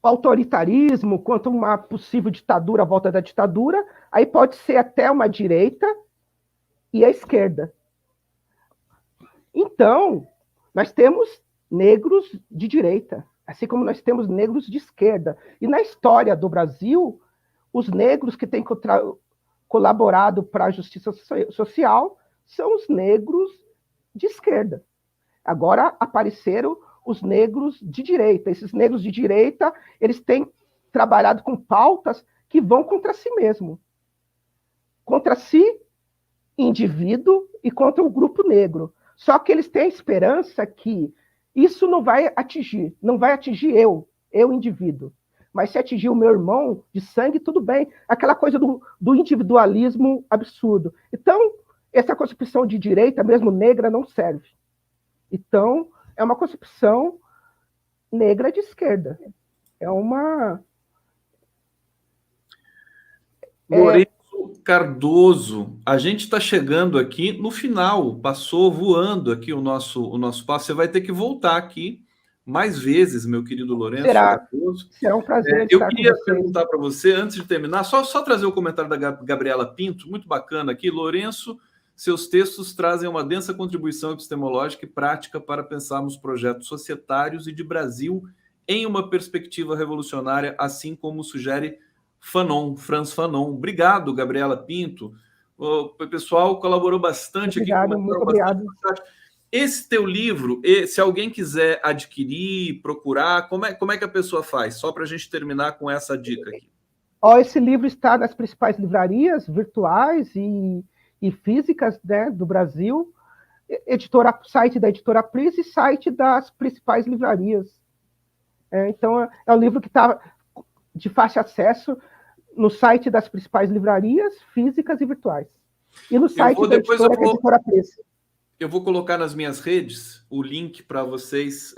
autoritarismo, contra uma possível ditadura, a volta da ditadura, aí pode ser até uma direita e a esquerda. Então, nós temos negros de direita, assim como nós temos negros de esquerda. E na história do Brasil, os negros que têm colaborado para a justiça social são os negros de esquerda. Agora apareceram os negros de direita. Esses negros de direita, eles têm trabalhado com pautas que vão contra si mesmo. Contra si, indivíduo, e contra o grupo negro. Só que eles têm a esperança que isso não vai atingir eu indivíduo. Mas se atingir o meu irmão de sangue, tudo bem. Aquela coisa do individualismo absurdo. Então, essa concepção de direita, mesmo negra, não serve. Então, é uma concepção negra de esquerda. É uma... Lourenço Cardoso, a gente está chegando aqui no final, passou voando aqui o nosso passo. Você vai ter que voltar aqui mais vezes, meu querido Lourenço Cardoso. Será um prazer Eu queria perguntar para você, antes de terminar, só trazer o comentário da Gabriela Pinto, muito bacana aqui. Lourenço, seus textos trazem uma densa contribuição epistemológica e prática para pensarmos projetos societários e de Brasil em uma perspectiva revolucionária, assim como sugere Franz Fanon. Obrigado, Gabriela Pinto. O pessoal colaborou bastante. Obrigado, aqui. Muito obrigado. Esse teu livro, se alguém quiser adquirir, procurar, como é que a pessoa faz? Só para a gente terminar com essa dica aqui. Esse livro está nas principais livrarias virtuais e físicas, né, do Brasil, site da Editora Pris e site das principais livrarias. Então, é um livro que está de fácil acesso no site das principais livrarias físicas e virtuais. E no site da Editora Pris. Eu vou colocar nas minhas redes o link para vocês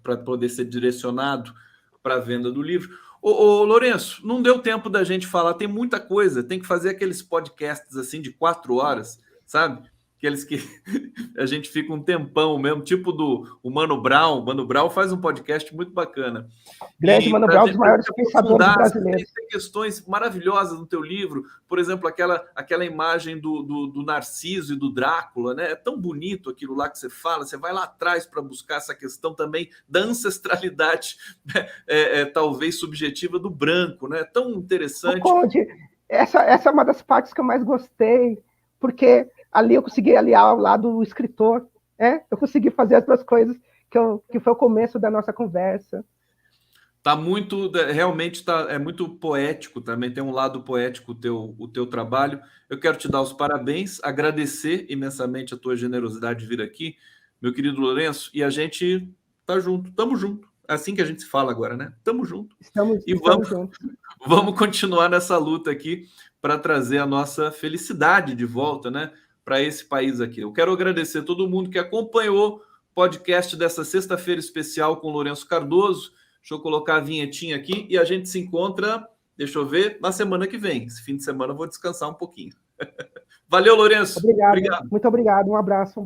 para poder ser direcionado para a venda do livro. Ô, Lourenço, não deu tempo da gente falar, tem muita coisa, tem que fazer aqueles podcasts assim de 4 horas, sabe? Aqueles que a gente fica um tempão mesmo, tipo o Mano Brown. Mano Brown faz um podcast muito bacana. Grande Mano Brown, dos maiores pensadores brasileiros. Tem questões maravilhosas no teu livro, por exemplo, aquela imagem do Narciso e do Drácula, né? É tão bonito aquilo lá que você fala, você vai lá atrás para buscar essa questão também da ancestralidade, né? Talvez subjetiva do branco, né? É tão interessante. Conde, essa é uma das partes que eu mais gostei, porque ali eu consegui aliar ao lado do escritor, eu consegui fazer as duas coisas que foi o começo da nossa conversa. Realmente é muito poético também, tem um lado poético o teu trabalho. Eu quero te dar os parabéns, agradecer imensamente a tua generosidade de vir aqui, meu querido Lourenço, e a gente tá junto, estamos junto. É assim que a gente se fala agora, né? Estamos juntos. Estamos juntos. Vamos continuar nessa luta aqui para trazer a nossa felicidade de volta, né? Para esse país aqui. Eu quero agradecer a todo mundo que acompanhou o podcast dessa sexta-feira especial com Lourenço Cardoso. Deixa eu colocar a vinhetinha aqui e a gente se encontra, deixa eu ver, na semana que vem. Esse fim de semana eu vou descansar um pouquinho. Valeu, Lourenço. Obrigado. Muito obrigado. Um abraço.